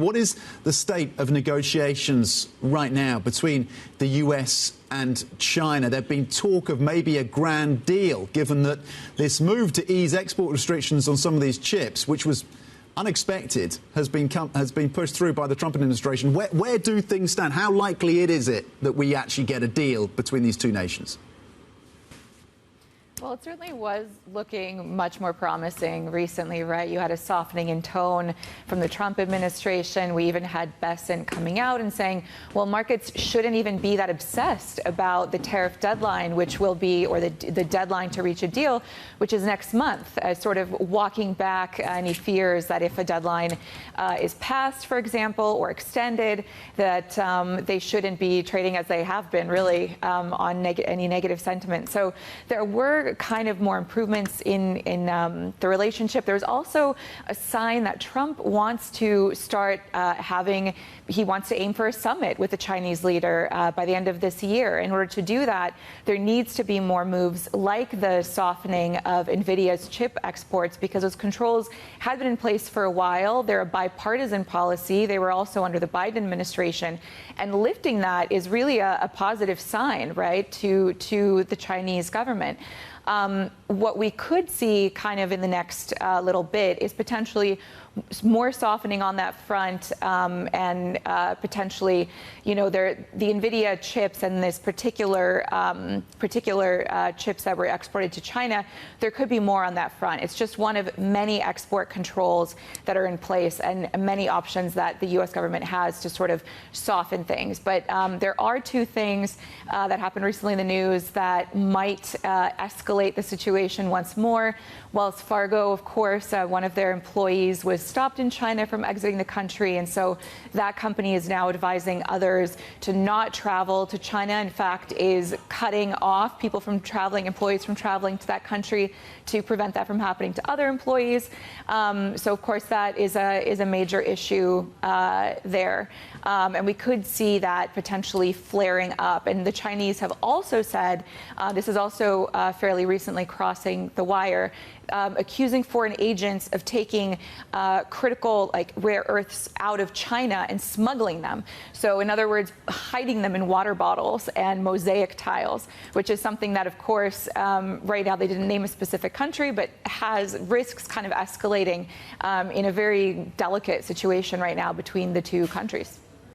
What is the state of negotiations right now between the US and China? There's been talk of maybe a grand deal, given that this move to ease export restrictions on some of these chips, which was unexpected, has been pushed through by the Trump administration. Where do things stand? How likely is it that we actually get a deal between these two nations? Well, it certainly was looking much more promising recently, right? You had a softening in tone from the Trump administration. We even had Besant coming out and saying, well, markets shouldn't even be that obsessed about the tariff deadline, which will be, or the deadline to reach a deal, which is next month, sort of walking back any fears that if a deadline is passed, for example, or extended, that they shouldn't be trading as they have been, really, on any negative sentiment. So there were kind of more improvements in the relationship. There's also a sign that Trump wants to start he wants to aim for a summit with the Chinese leader by the end of this year. In order to do that, there needs to be more moves like the softening of Nvidia's chip exports, because those controls had been in place for a while. They're a bipartisan policy. They were also under the Biden administration. And lifting that is really a positive sign, right, to the Chinese government. What we could see kind of in the next little bit is potentially more softening on that front, and potentially, the Nvidia chips and this particular chips that were exported to China, there could be more on that front. It's just one of many export controls that are in place and many options that the U.S. government has to sort of soften things. But there are two things that happened recently in the news that might escalate the situation once more. Wells Fargo, of course, one of their employees was stopped in China from exiting the country, and so that company is now advising others to not travel to China. In fact, is cutting off people from traveling, employees from traveling to that country to prevent that from happening to other employees. So, of course, that is a major issue there. And we could see that potentially flaring up. And the Chinese have also said, this is also fairly recently crossing the wire, accusing foreign agents of taking critical, like rare earths, out of China and smuggling them. So, in other words, hiding them in water bottles and mosaic tiles, which is something that, of course, right now they didn't name a specific country, but has risks kind of escalating in a very delicate situation right now between the two countries.